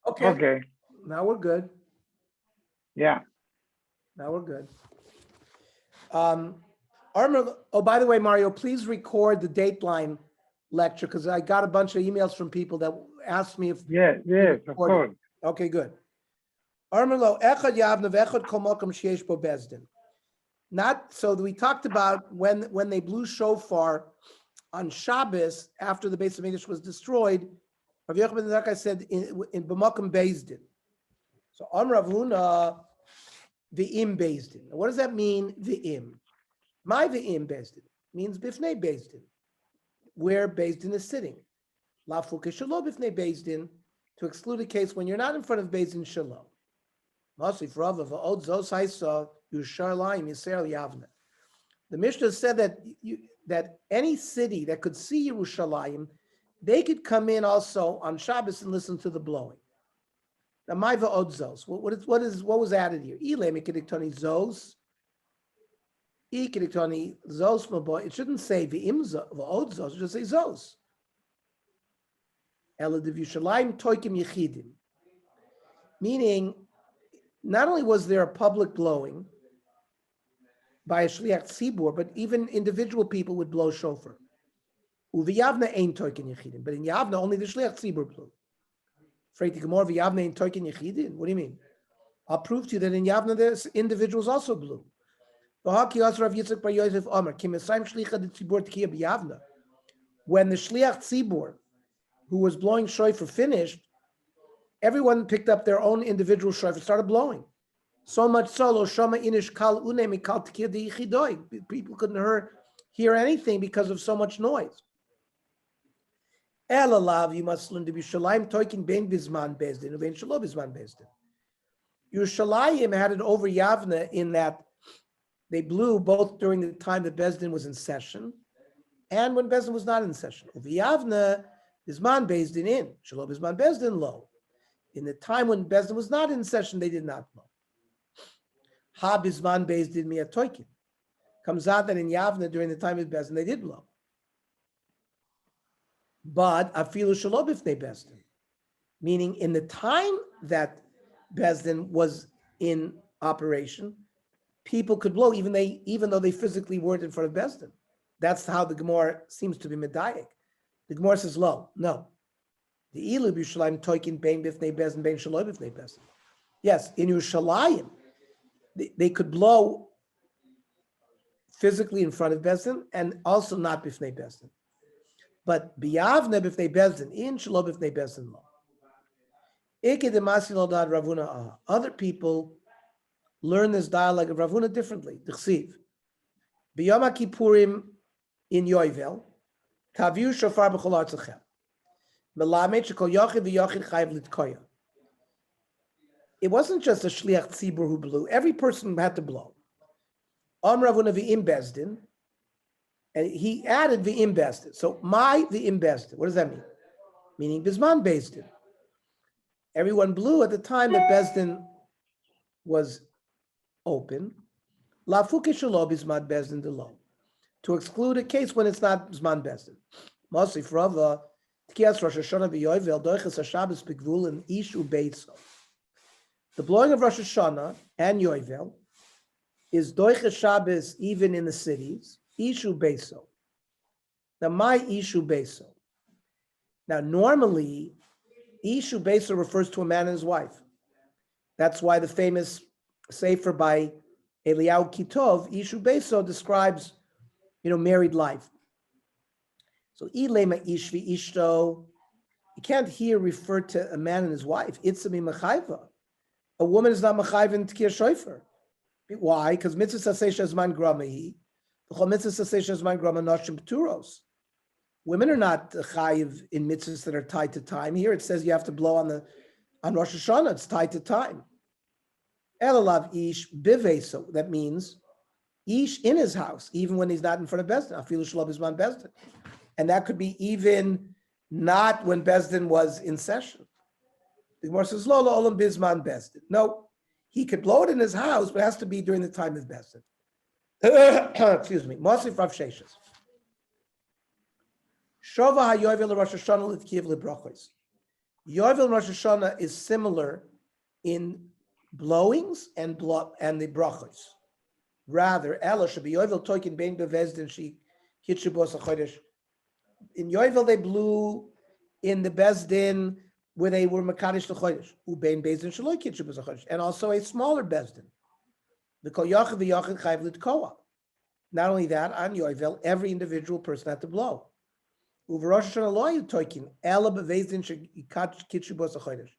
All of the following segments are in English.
Okay. Okay. Now we're good. Yeah. Now we're good. Oh, by the way, Mario, please record the Dateline lecture because I got a bunch of emails from people that asked me if. Yes. Yes. Of course. Okay, good. Not so we talked about when they blew shofar on Shabbos after the Beis Hamikdash was destroyed. Rav Yochanan ben Zakkai said in B'makom Bezdin. So Rav Huna v'im Bezdin. What does that mean? V'im. My v'im Bezdin means bifnei Bezdin, where Bezdin is sitting. Lafu kishalo bifnei Bezdin, to exclude a case when you're not in front of Bezdin shalom. Masif Rava v'od zos haisa Yerushalayim Yisrael Yavne. The Mishnah said that any city that could see Yerushalayim, they could come in also on Shabbos and listen to the blowing. Now, my v'od zos. What was added here? Ilem ikediktoni zos. Ikediktoni zos maboy. It shouldn't say v'im v'od zos. It should say zos. Eladiv Yerushalayim toikim yechidim. Meaning, not only was there a public blowing by a shliach tzibur, but even individual people would blow shofar. Uviyavna ain't toikin yechidim, but in Yavna only the shliach tzibur blew. Freiti Gemor v'Yavna ain't toikin yechidim. What do you mean? I'll prove to you that in Yavna the individuals also blew. When the shliach tzibur, who was blowing shofar, finished, everyone picked up their own individual shofar and started blowing. So much so, lo shama inish kal une mikal tikir de yichidoi. People couldn't hear anything because of so much noise. Elalav, you must learn to be shalayim toikin ben bizman bezdin, ben shalo bizman bezdin. Yerushalayim had it over Yavna in that they blew both during the time that Bezdin was in session and when Bezdin was not in session. Over Yavna, bizman bezdin in, shalo bizman bezdin low. In the time when Bezdin was not in session, they did not blow. Ha bizman bezdin miyatoikin. Comes out that in Yavna during the time of Bezdin they did blow. But afilu shelo bifnei Bezdin, meaning in the time that Bezdin was in operation, people could blow even though they physically weren't in front of Bezdin. That's how the Gemara seems to be medayik. The Gemara says no. The ilu b'Yerushalayim toikin bein bifnei Bezdin bein shelo bifnei Bezdin. Yes, in Yerushalayim they could blow physically in front of Bezdin and also not bifnei Bezdin. But biyavne bifnei Bezdin, in shelo bifnei Bezdin lo. Ike demasi lo dad Ravuna aha. Other people learn this dialogue of Ravuna differently. D'chsiv. B'yom HaKippurim in Yovel, taviu shofar b'chol artzachem. Melamed shekol yochid v'yochid chayiv litkoya. It wasn't just a shliach tzibur who blew. Every person had to blow. Ravuna v'im Bezdin, and he added v'im Bezdin. So my v'im Bezdin, what does that mean? Meaning bizman Bezdin. Everyone blew at the time that Bezdin was open. Lafuke shelo bizman Bezdin delo, to exclude a case when it's not bizman Bezdin. Mosif Rava Tkiyas Rosh Hashanah v'Yovel doiches haShabbos b'gvul and ishu beitzo. The blowing of Rosh Hashanah and Yovel is doiches Shabbos even in the cities. Ishu beso. Now, my ishu beso. Now, normally, ishu beso refers to a man and his wife. That's why the famous sefer by Eliyahu Kitov, ishu beso, describes, married life. So, ilema ishvi ishto, you can't here refer to a man and his wife. It's a machayva. A woman is not machayva in tkir shofar. Why? Because mitzvah saseh shazman gramahi. Women are not chayiv in mitzvahs that are tied to time. Here it says you have to blow on Rosh Hashanah. It's tied to time. Elalav ish biveso. That means ish in his house, even when he's not in front of Bezdin. Afilu shelo bizman Bezdin, and that could be even not when Bezdin was in session. The Gemara says lo olam bizman Bezdin. No, he could blow it in his house, but it has to be during the time of Bezdin. Excuse me. Mosif Rav Sheshes. Shova hayovel Rosh Hashanah l'tkiv lebrachos. Yovel Rosh Hashanah is similar in blowings and the brachos. Rather, Ella should be Yovel Toikin Bein Bevezdin She Hitchubos Achodesh. In Yovel they blew in the Bezdin where they were Makadish the Chodesh. Ubein Bezdin Shaloi Hitchubos Achodesh. And also a smaller Bezdin. The Kol Yachid the Yachid Chayv Litkoa. Not only that, on Yovel, every individual person had to blow. Rosh Hashanah lo ayu toikin ela bevezdin shekitshubos achodesh.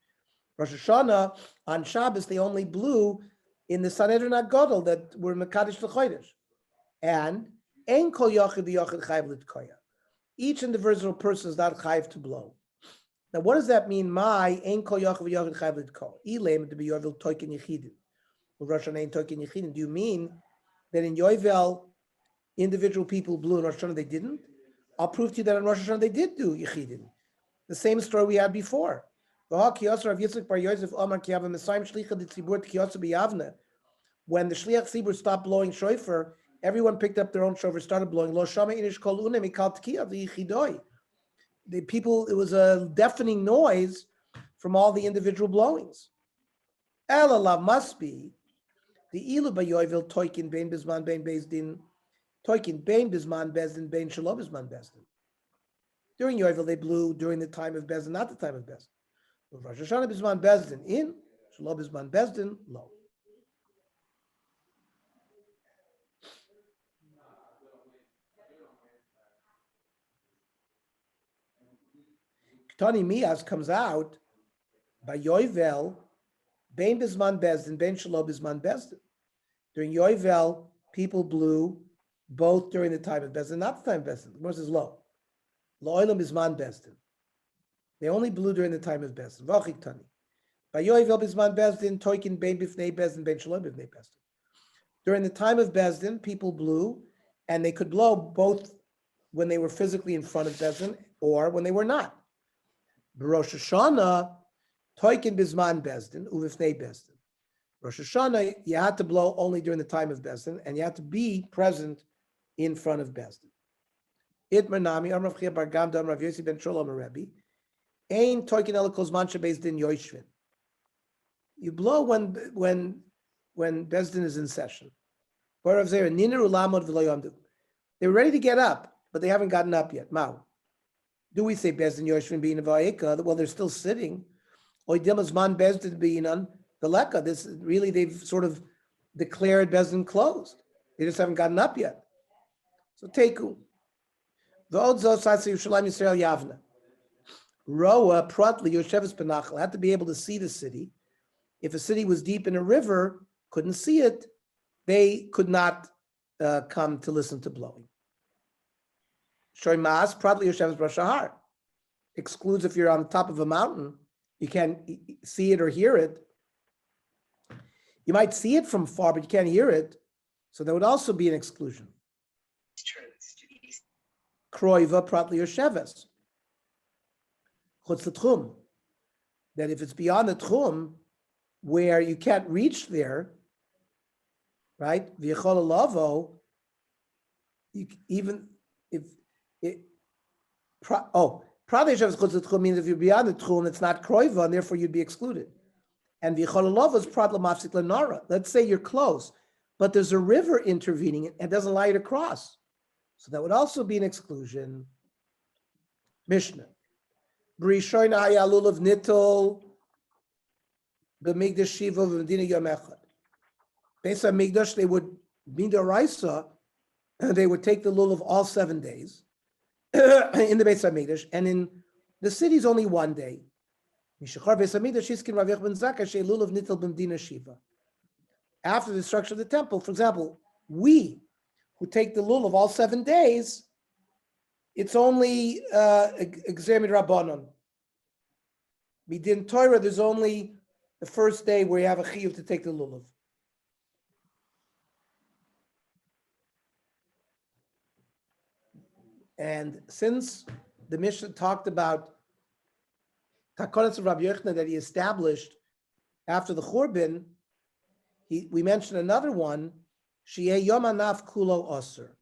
Rosh Hashanah on Shabbos they only blew in the Sanhedrin Agadol that were mekadosh l'chodesh, and ein kol yachid v'yachid chayv l'tkoya. Each individual person is not chayv to blow. Now, what does that mean? My ein kol yachid v'yachid chayv l'tkoya. Ilem to be yovel toikin yechidin. Rosh Hashanah ein toikin yechidin. Do you mean that in Yovel individual people blew in Rosh Hashanah they didn't? I'll prove to you that in Rosh Hashanah they did do Yechidin. The same story we had before. When the Shliach Tzibur stopped blowing shofar, everyone picked up their own shofar, started blowing. The people, it was a deafening noise from all the individual blowings. Elalav must be the ilu bayoivil toikin bein bisman bein bezdin. Toikin bein bisman bezdin bein shelo bisman bezdin. During Yovel they blew during the time of bezdin, not the time of bezdin. Rosh Hashanah bisman bezdin in, shelo bisman bezdin lo. Ktani Mias comes out by Yovel bein bisman bezdin bein shelo bisman bezdin. During Yovel people blew both during the time of bezdin, not the time of bezdin. The Gemara says lo. Lo'olam bisman bezdin. They only blew during the time of bezdin. V'achik tani. Bayovel bisman bezdin toikin bein bifnei bezdin bein shalom bifnei bezdin. During the time of bezdin, people blew, and they could blow both when they were physically in front of bezdin or when they were not. Rosh Hashanah toikin bisman bezdin uvifnei bezdin. Rosh Hashanah, you had to blow only during the time of bezdin, and you had to be present in front of bezdin. Itmar nami Rav Chia bar Gamda Rav Yossi ben Sholom Rebbe ein toikin el kozman shebezdin yoishvin. You blow when bezdin is in session. They were ready to get up, but they haven't gotten up yet. Mao. Do we say bezdin yoishvin bein vayika? Well, they're still sitting. Oidim man bezdin bein on the leka. This really they've sort of declared bezdin closed. They just haven't gotten up yet. So teku. Roa Pratli Yoshevis Benachal had to be able to see the city. If a city was deep in a river, couldn't see it, they could not come to listen to blowing. Shoimas Pratli Yoshevis Brashahar excludes if you're on top of a mountain, you can't see it or hear it. You might see it from far, but you can't hear it. So that would also be an exclusion. Kroiva Pratli Yosheves. Chutz l'tchum. That if it's beyond the tchum, where you can't reach there, right? V'yachol lavo. Even if it. Pratli Yosheves chutz l'tchum means if you're beyond the tchum, it's not kroiva, and therefore you'd be excluded. And v'yachol lavo is pratli mafsik lenara. Let's say you're close, but there's a river intervening and doesn't allow you to cross. So that would also be an exclusion. Mishnah. B'rishoyna hayalul of nitol b'migdash shiva v'medina yom echad. Based on migdash, they would midoraisa, and they would take the lulav all 7 days in the Beis Hamikdash, and in the city's only 1 day. Mishachar Beis Hamikdash hiskin Rav Yochanan ben Zakkai shei lulav nitol b'medina shiva. After the destruction of the temple, for example, we who take the lulav all 7 days, it's only examined rabbanon. Midin Torah, there's only the first day where you have a chiyuv to take the lulav. And since the Mishnah talked about takonas of Rabbi Yochanan that he established after the Churban, we mentioned another one. Sheyeh Yom Hanaf Kulo Osir.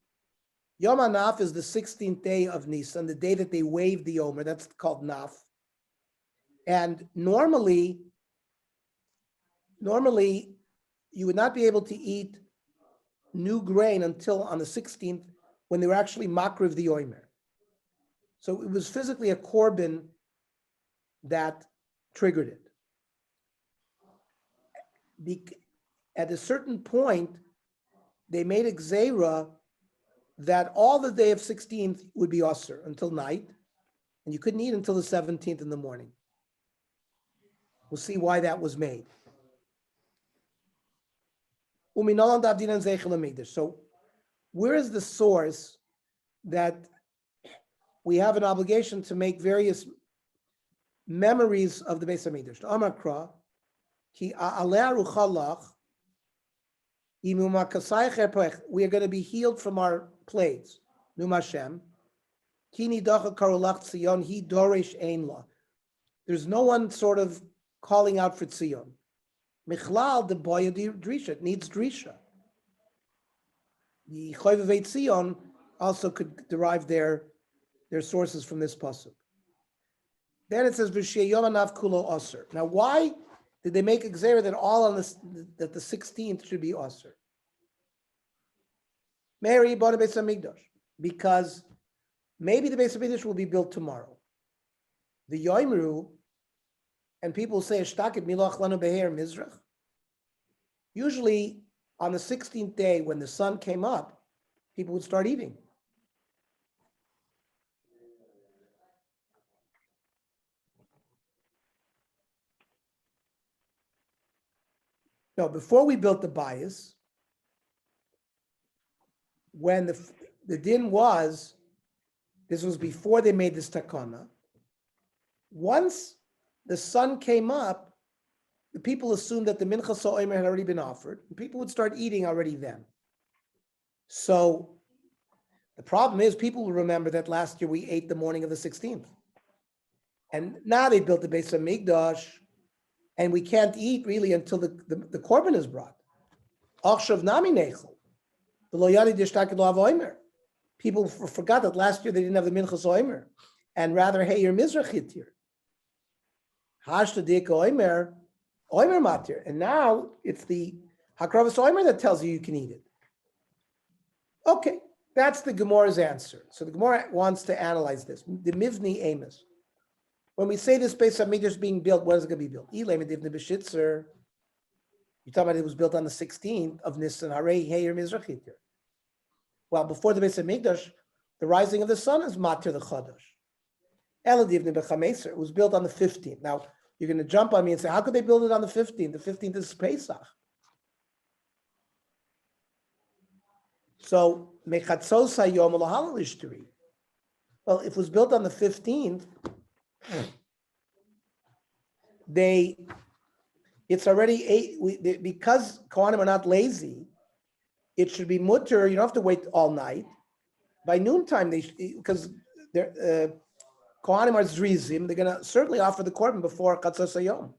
Yom Hanaf is the 16th day of Nisan, the day that they waved the Omer. That's called Naf. And normally you would not be able to eat new grain until on the 16th when they were actually makriv the oimer. So it was physically a korban that triggered it. At a certain point, they made a gzeira that all the day of 16th would be osir until night, and you couldn't eat until the 17th in the morning. We'll see why that was made. So where is the source that we have an obligation to make various memories of the Beis Hamikdash? Amar Kra, ki aleh ruchalach, we are going to be healed from our plagues. Num Hashem, kini dacha karolach tzion hi doresh ein la. There's no one sort of calling out for Tzion. Michlal the boy drisha, it needs drisha. The Choyvevei Tzion also could derive their sources from this pasuk. Then it says V'shei yom anav kulo aser. Now, why did they make a gzera that all on this, that the 16th should be aser? Mary bought a Beis Hamikdash because maybe the Beis Hamikdash will be built tomorrow. The Yoimru, and people say Eshtaket milach lanu beher mizrach. Usually on the 16th day when the sun came up, people would start eating. No, before we built the bias, when the din was, this was before they made this takana, once the sun came up, the people assumed that the mincha so'omer had already been offered, and people would start eating already then. So the problem is people will remember that last year we ate the morning of the 16th. And now they built the Beis Hamikdash, and we can't eat really until the korban is brought. People forgot that last year they didn't have the minchas oimer, and rather heyer mizrachit here. Hashtadik oimer matir, and now it's the hakravas oimer that tells you can eat it. Okay, that's the Gemara's answer. So the Gemara wants to analyze this. The mivni amos. When we say this Beis Hamikdash is being built, what is it going to be built? You're talking about it was built on the 16th of Nisan. Well, before the Beis Hamikdash, the rising of the sun is Matir the Chadash. It was built on the 15th. Now, you're going to jump on me and say, how could they build it on the 15th? The 15th is Pesach. So, well, if it was built on the 15th, it's already because Kohanim are not lazy, it should be mutter. You don't have to wait all night. By noontime, because they're Kohanim are zrizim, they're going to certainly offer the korban before chatzos hayom.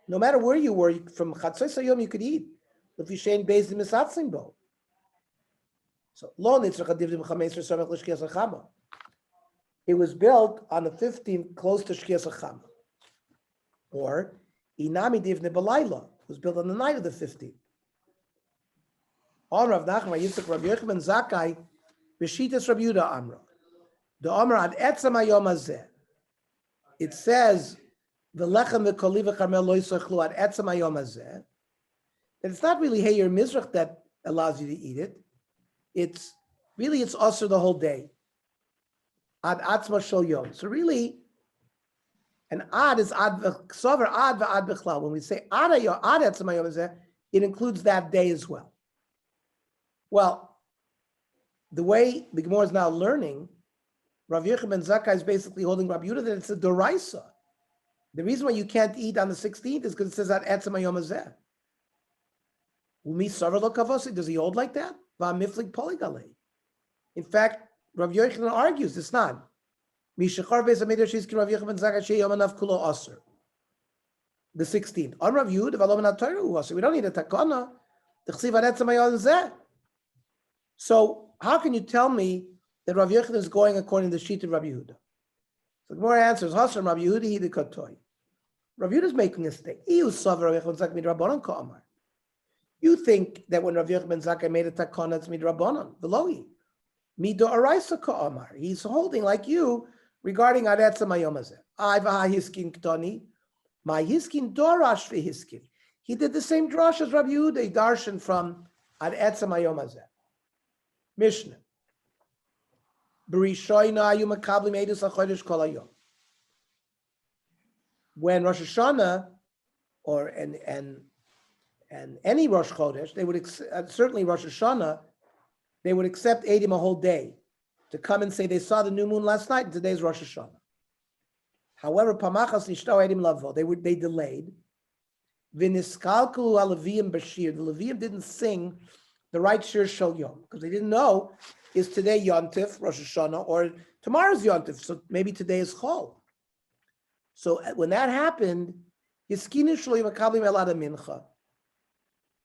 No matter where you were, from chatzos hayom you could eat. If you shein beis the misatzim bo. So it was built on the 15th, close to Shkias Achama. Or Inami Divne Balayla was built on the night of the 15th. On Rav Nachman Yitzchak Rav Yochanan Zakai B'shitas Rav Yuda Amra. The Amra ad Etzam Hayom Hazeh. It says the Lechem V'Koli V'Karmel Lo Yisachlu ad Etzam Hayom Hazeh. That it's not really Heyer Mizrach that allows you to eat it. It's also the whole day. Ad atzma shel yom. So really, an ad is ad v'ksaver ad v'ad b'chlal. When we say ad atzma yom, it includes that day as well. Well, the way the Gemara is now learning, Rav Yochanan ben Zakkai is basically holding Rabbi Yehuda that it's a doraisa. The reason why you can't eat on the 16th is because it says ad atzma yom hazeh. Umi savar lo kavosi. Does he hold like that? V'amiflik poligale. In fact, Rav Yochanan argues it's not. Mishachar Beis Hamikdash Yizkir Rav Yochanan Zakkai Sheyom Anav Kulo Aser. The 16th. On Rav Yud, V'alom Anav Torah Aser. We don't need a takana. T'chsiv Anetzam Hayom Zeh. So how can you tell me that Rav Yochanan is going according to the sheet of Rabbi Yehuda. So the Gemara answers, Hashem Rabbi Yehuda, he the Katoy. Rabbi Yehuda is making a mistake. You think that when Rav Yochanan ben Zakkai made a takana, it's midrabanan. Veloi. Mido araisa ka'amar. He's holding like you regarding aretza mayom hazeh. Ay v'ha hiskin ktoni. My hiskin dorash v'hiskin. He did the same drush as Rabbi Yehuda, darshan from aretza mayom hazeh. Mishnah. B'rishoyna ayu makablim edus hachodesh kol hayom. When Rosh Hashanah, or and any Rosh Chodesh, they would certainly Rosh Hashanah, they would accept Eidim a whole day to come and say they saw the new moon last night and today's Rosh Hashanah. However, Pamachas Nishtau Eidim Lavo, they delayed. V'niskalkulu alaviyim b'shir. The Leviyim didn't sing the right Shir Shel Yom because they didn't know is today Yontif, Rosh Hashanah, or tomorrow's Yontif. So maybe today is Chol. So when that happened, Yiskinu Shlo Yimakablim Elada Mincha.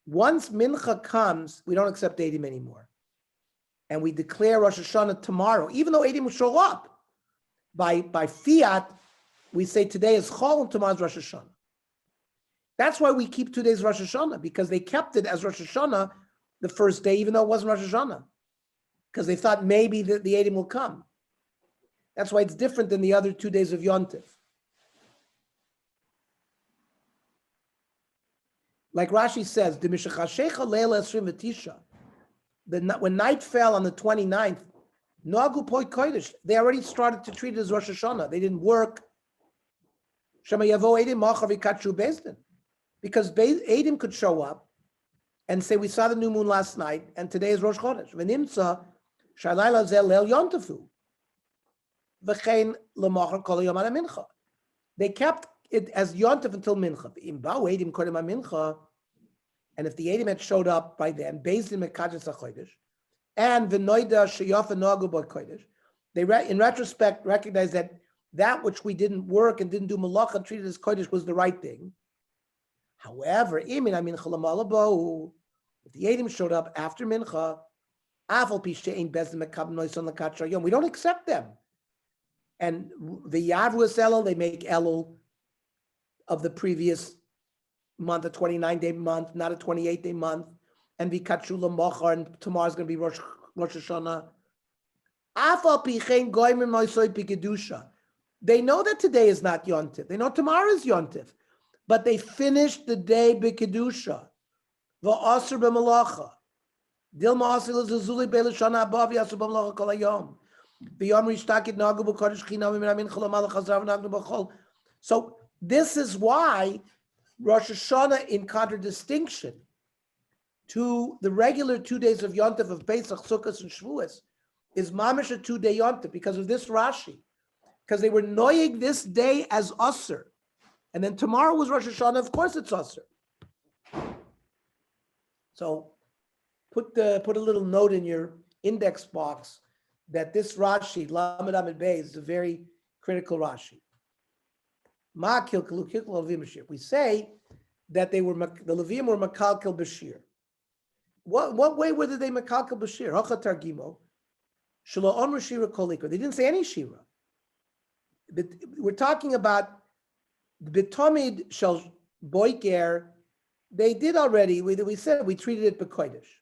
Once Mincha comes, we don't accept Eidim anymore. And we declare Rosh Hashanah tomorrow, even though Eidim will show up. By fiat, we say today is Chol and tomorrow's Rosh Hashanah. That's why we keep 2 days Rosh Hashanah, because they kept it as Rosh Hashanah the first day, even though it wasn't Rosh Hashanah. Because they thought maybe the Eidim will come. That's why it's different than the other 2 days of Yontif. Like Rashi says, when night fell on the 29th, Nagu Poi Kodesh, they already started to treat it as Rosh Hashanah. They didn't work. Because Eidim could show up and say, we saw the new moon last night, and today is Rosh Chodesh. They kept it as Yontif until Mincha. And if the Eidim had showed up by then, based in Mekadosh HaChodesh, and V'noida Sheyofa Noagu B'Kodesh, they in retrospect recognize that which we didn't work and didn't do Malacha, treated as Kodesh, was the right thing. However, if the Eidim showed up after Mincha, we don't accept them. And the Yavru Elul, they make Elul of the previous month, a 29-day month, not a 28-day month, and Vikachula Mochar, and tomorrow's going to be Rosh Hashanah. They know that today is not Yontif. They know tomorrow is Yontif, but they finished the day b'kedusha. V'asr b'malacha. Dilma asil zuzuli be'lashana abav yasur b'malacha kol hayom. V'yom rishtakit nagu b'kodesh chinam v'minamin cholamal chazrav nagu b'chol. So this is why Rosh Hashanah, in contradistinction to the regular 2 days of Yontif of Pesach, Sukkot, and Shavuos, is mamish a 2-day Yontif because of this Rashi. Because they were noying this day as Asr. And then tomorrow was Rosh Hashanah, of course it's Asr. So put a little note in your index box that this Rashi, Lamed Amid Bey, is a very critical Rashi. We say that the Levim were Makalkel Bashir. What way were they Makalkel Bashir? Hacha Targimo. Shelo Omru Shira Kolikor. They didn't say any Shira. But we're talking about the Bitomid Shel Boiker. They did already. We said we treated it B'Kodesh.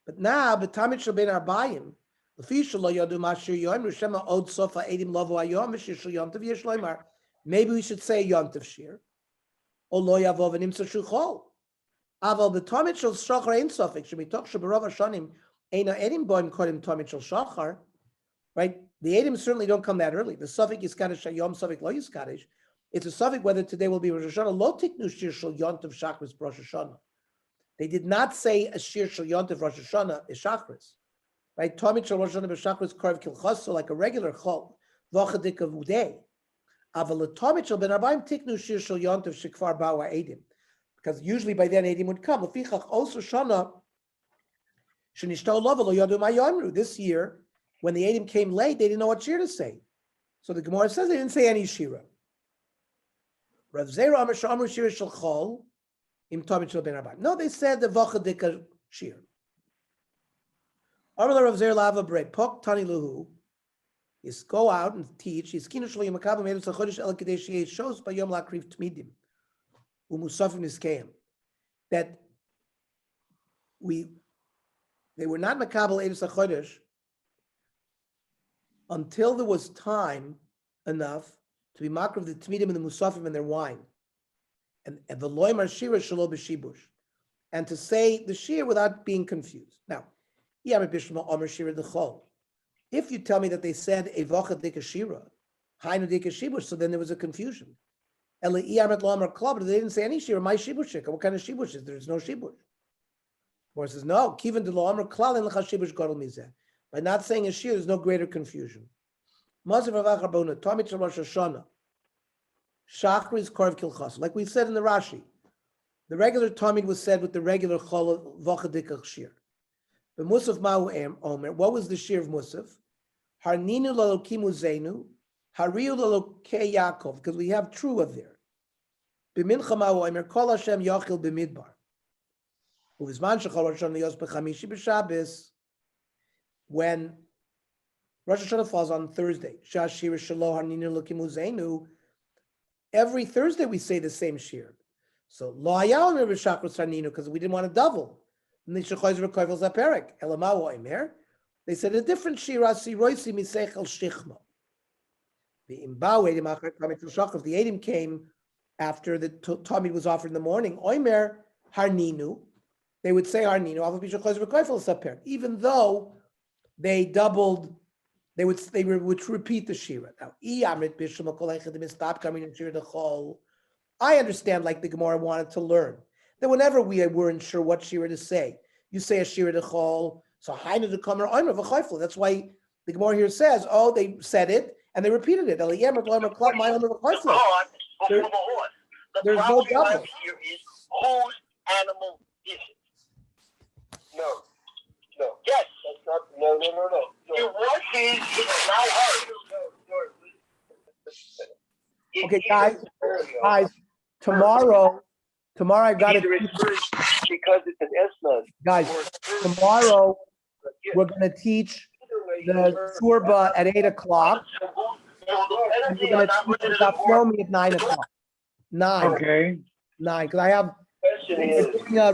But now Bitomid Shel Ben Arbayim. Lefi Shelo Yodu Mashir Yom Rishema Od Sofa Edim Lovo Ayom Mishir Shel Yom Tov Yesh Loimar. Maybe we should say Yontif Shir. Or Lo Yavov and Imsa Shuchol. Aval Bitomid Shel Shachar Ein Sofik. Shemitok Shabarov Hashanim Eina Edim Boim Kodim Tomid Shel Shachar. Right? The Eidim certainly don't come that early. The Suffolk is Kaddish Yom, Suffolk Lo is Kaddish. It's a Suffolk whether today will be Rosh Hashanah. Lo Tiknu Shir Shel Yontif Shachris Rosh Hashanah. They did not say a Shir Shel Yontif Rosh Hashanah is Shachris. Right? Tomid Shel Rosh Hashanah B'Shachris Korv Kilchas, so like a regular Chol, Vachadik of Udei. Aval Tomid Shel Ben Arbaim Tiknu Shir Shel Yontif Shekfar Bawa Eidim. Because usually by then Eidim would come. Lefichach also Shana Shenishto Lovel Lo Yadu Mayomru. This year, when the Eidim came late, they didn't know what shir to say. So the Gemara says they didn't say any shira. Rav Zera Amar Sh'amru Shira Shel Chol Im Tomid Shel Ben Arbaim. No, they said the Vachadika shir. Amar Rav Zer Lava Bre Pok Tani Luhu. Is go out and teach. Is kinu shlo yomakav meidus hachodesh el kedei sheyeh shows by yom lakriv tmidim umusafim niskeim. That they were not makabel edus hachodesh until there was time enough to be makriv the tmidim and the musafim and their wine, and the loymar shira shelo b'shibush, and to say the shir without being confused. Now, yam bishma omer shira dechol. If you tell me that they said evacha dikashira, hainu dikashibush, so then there was a confusion. Ele iyamet lomer klab, but they didn't say any shira. My shibush, what kind of shibush is there? There's no shibush. Or says no. Kiven de lomer klal in lechashibush gadol mizeh. By not saying a shira, there's no greater confusion. Mazav avach rabona tamid shel Rosh Hashanah. Shachri is korv kilchas, like we said in the Rashi. The regular tamid was said with the regular chol vacha dikashir. But Musaf Ma'u Omer, what was the shir of Musaf? Harninu lalokimu zenu, hariu lalokei Yaakov, because we have trua there. B'mincha Ma'u Omer, kol Hashem yachil b'midbar. Uvizman shechol Rosh Hashanah yos b'chamishi b'Shabbos, when Rosh Hashanah falls on Thursday, Shashir shelo harninu lalokimu zenu, every Thursday we say the same shir. So lo haya Omer b'shachros harninu, because we didn't want to double. They said a different shira siroisi misechel shichma. The Eidim came after the Talmud was offered in the morning. Oimer harninu, they would say harninu. Even though they doubled, they would repeat the shira. Now, I understand, like the Gemara wanted to learn, that whenever we weren't sure what shira to say, you say a shira d'chol. So hainu d'kamer oimer v'chayfel. That's why the Gemara here says, oh, they said it and they repeated it. There's no double. Whose animal is it? No. Yes. That's not. No. It was his. It's now hers. Okay, guys. Tomorrow I got it. Because it's an esnad. Guys, tomorrow we're going to teach the Surba at 8 o'clock. And we're going to teach the Daf Yomi at 9 o'clock. 9. Okay. 9, because I have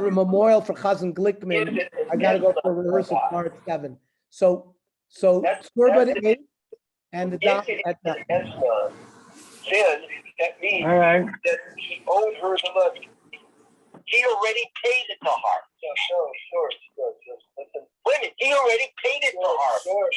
a memorial for Chazan Glickman. I got to go for a rehearsal tomorrow at 7. So Surba at 8 and the Daf at 9. Then that means All right. that he owed her the money. He already paid it to her. Sure. Listen. Wait a minute, he already paid it to her. Sure.